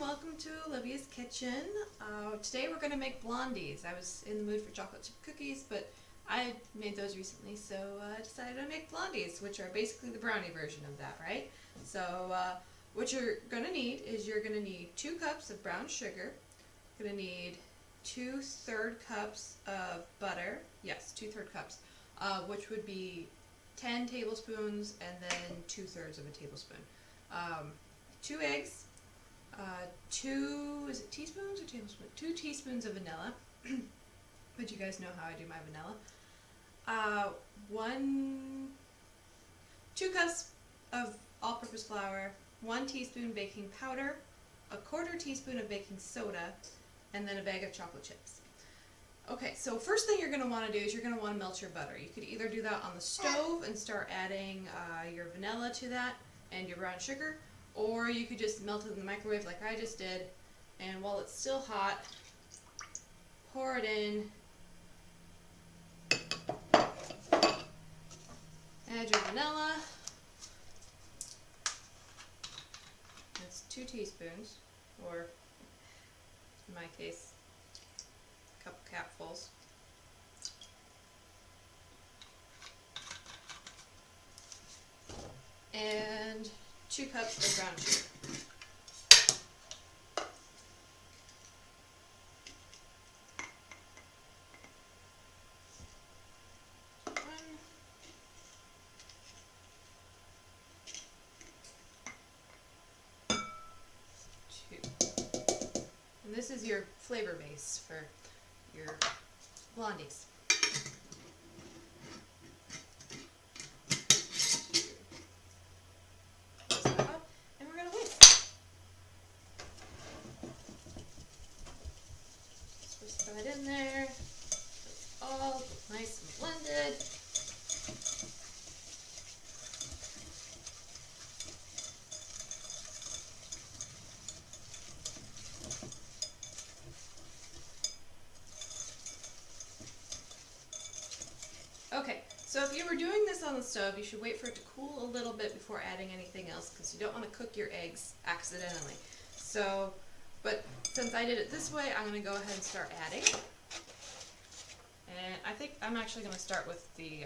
welcome to Olivia's Kitchen. Today we're going to make blondies. I was in the mood for chocolate chip cookies, but I made those recently, so I decided to make blondies, which are basically the brownie version of that, right? So what you're going to need is you're going to need 2 cups of brown sugar. You're going to need 2/3 cups of butter. Yes, 2/3 cups, which would be 10 tablespoons and then 2/3 of a tablespoon. 2 eggs. 2 teaspoons or tablespoons? 2 teaspoons of vanilla. But you guys know how I do my vanilla. 2 cups of all-purpose flour, 1 teaspoon baking powder, 1/4 teaspoon of baking soda, and then a bag of chocolate chips. Okay, so first thing you're going to want to do is you're going to want to melt your butter. You could either do that on the stove and start adding your vanilla to that and your brown sugar, or you could just melt it in the microwave like I just did, and while it's still hot, pour it in, add your vanilla. That's 2 teaspoons, or in my case, a couple capfuls. And 2 cups of brown sugar. And this is your flavor base for your blondies. And we're going to whisk. Just whisk that in there. It's all nice and blended. Okay, so if you were doing this on the stove, you should wait for it to cool a little bit before adding anything else, because you don't want to cook your eggs accidentally. So, but since I did it this way, I'm going to go ahead and start adding. And I think I'm actually going to start with the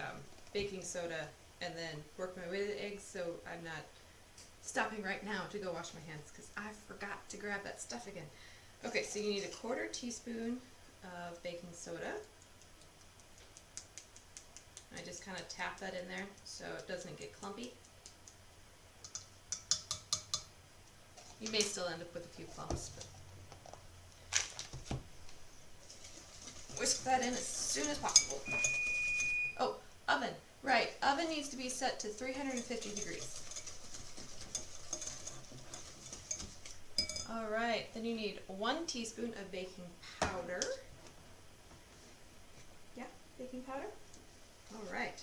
baking soda and then work my way to the eggs, so I'm not stopping right now to go wash my hands, because I forgot to grab that stuff again. Okay, so you need 1/4 teaspoon of baking soda. I just kind of tap that in there so it doesn't get clumpy. You may still end up with a few clumps, but whisk that in as soon as possible. Oh, oven. Right, oven needs to be set to 350 degrees. Alright, then you need 1 teaspoon of baking powder. Yeah, baking powder. Alright.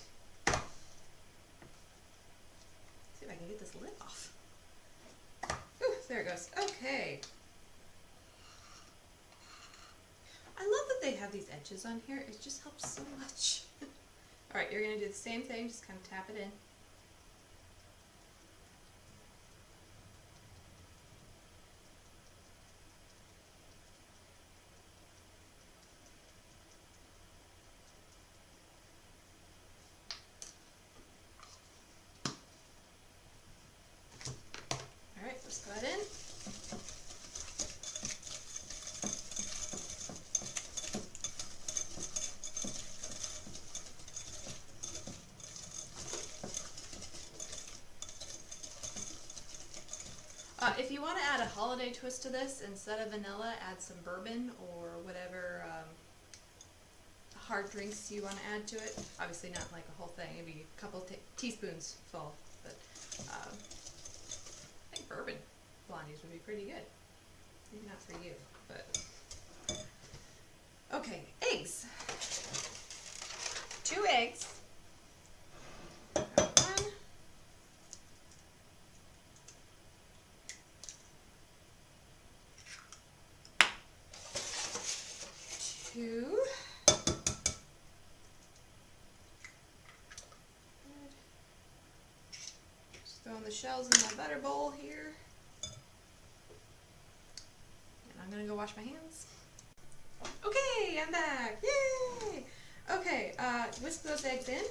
See if I can get this lid off. Ooh, there it goes. Okay. I love that they have these edges on here. It just helps so much. Alright, you're going to do the same thing. Just kind of tap it in. Whisk that in. If you want to add a holiday twist to this, instead of vanilla, add some bourbon or whatever hard drinks you want to add to it. Obviously not like a whole thing, maybe a couple teaspoons full, but I think bourbon blondies would be pretty good. Maybe not for you, but... Okay, eggs. 2 eggs. Got 1. 2. Just throwing the shells in my butter bowl here. I'm gonna go wash my hands. Okay, I'm back. Yay! Okay, whisk those eggs in.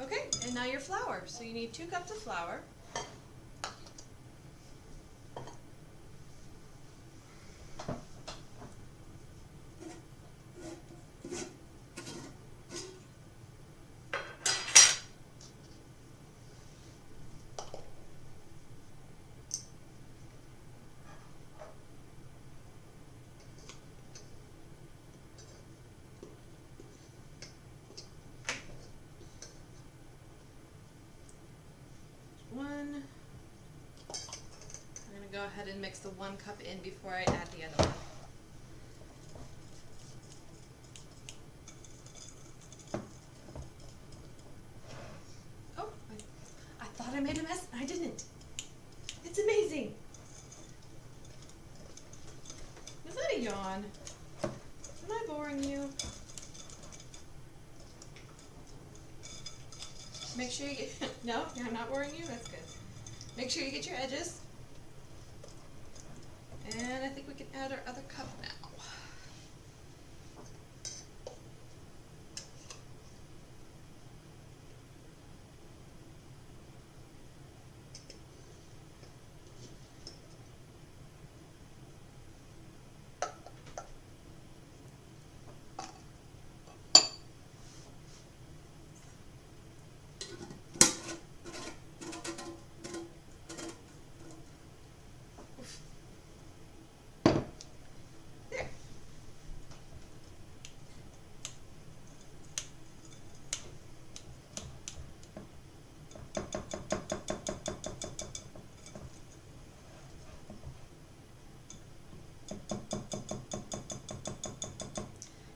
Okay, and now your flour. So you need 2 cups of flour. One. I'm going to go ahead and mix the 1 cup in before I add the other one. Oh, I thought I made a mess. I didn't. It's amazing. Is that a yawn? Am I boring you? Make sure you get, no, I'm not boring you, that's good. Make sure you get your edges. And I think we can add our other cup now.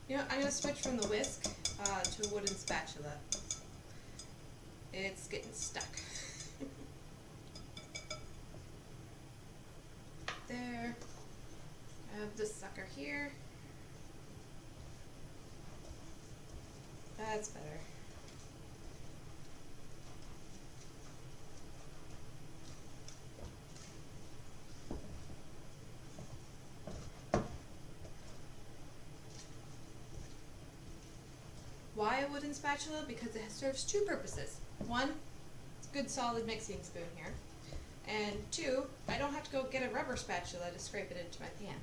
You know, I'm going to switch from the whisk to a wooden spatula. It's getting stuck. There. I have this sucker here. That's better. Why a wooden spatula? Because it serves 2 purposes. 1, it's a good solid mixing spoon here. And 2, I don't have to go get a rubber spatula to scrape it into my pan.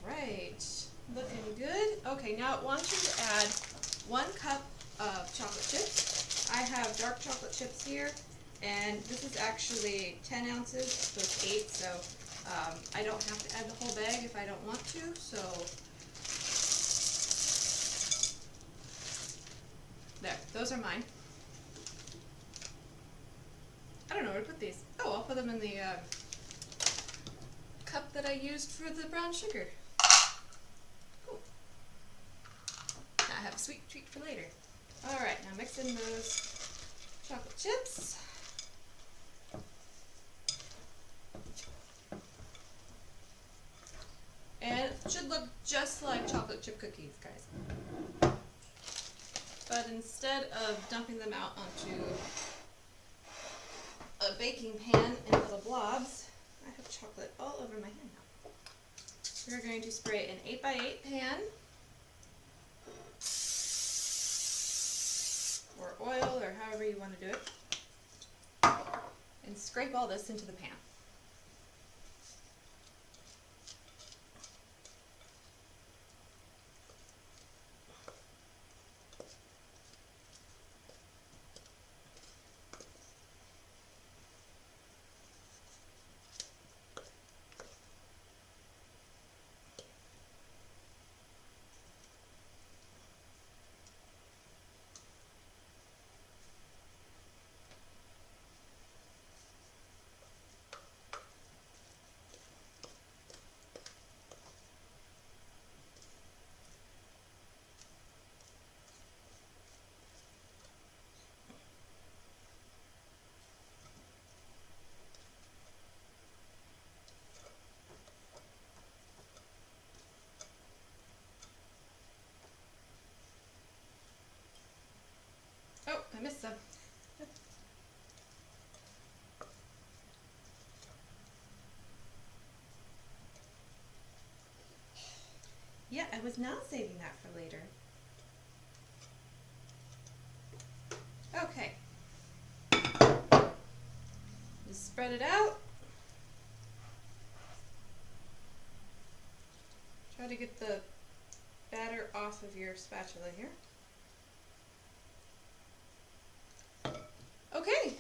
Alright, looking good. Okay, now I want you to add 1 cup of chocolate chips. I have dark chocolate chips here, and this is actually 10 ounces, so it's 8, so I don't have to add the whole bag if I don't want to, so there, those are mine. I don't know where to put these. Oh, I'll put them in the cup that I used for the brown sugar. Cool. Now I have a sweet treat for later. Alright, now mix in those chocolate chips. And it should look just like chocolate chip cookies, guys. But instead of dumping them out onto a baking pan in little blobs, I have chocolate all over my hand now. We're going to spray an 8x8 pan, or oil, or however you want to do it, and scrape all this into the pan. I was not saving that for later. Okay. Just spread it out. Try to get the batter off of your spatula here. Okay.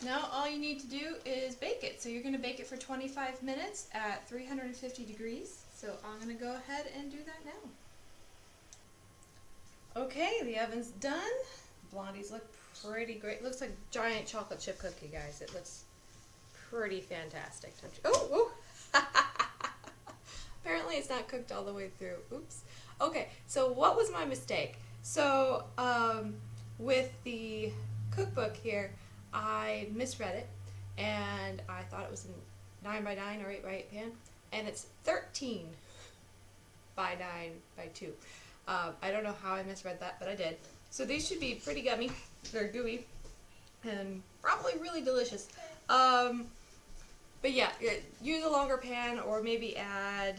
Now all you need to do is bake it. So you're going to bake it for 25 minutes at 350 degrees. So I'm going to go ahead and do that now. Okay, the oven's done. Blondies look pretty great. It looks like a giant chocolate chip cookie, guys. It looks pretty fantastic. Don't you? Oh, oh. Apparently it's not cooked all the way through. Oops. Okay, so what was my mistake? So with the cookbook here, I misread it, and I thought it was a 9 by 9 or 8 by 8 pan, and it's 13 by 9 by 2. I don't know how I misread that, but I did. So these should be pretty gummy. They're gooey, and probably really delicious. But yeah, use a longer pan, or maybe I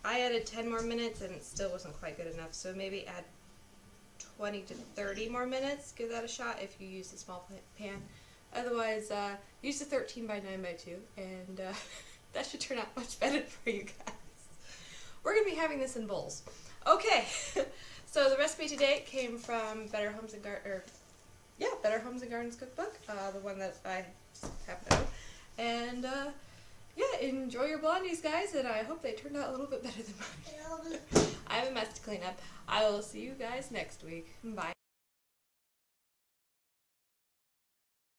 added 10 more minutes, and it still wasn't quite good enough, so maybe add 20 to 30 more minutes. Give that a shot if you use the small pan. Otherwise, use the 13 by 9 by 2, and that should turn out much better for you guys. We're going to be having this in bowls. Okay, so the recipe today came from Better Homes and Gardens cookbook, the one that I happen to own. And yeah, enjoy your Blondies, guys, and I hope they turned out a little bit better than mine. I have a mess to clean up. I will see you guys next week. Bye.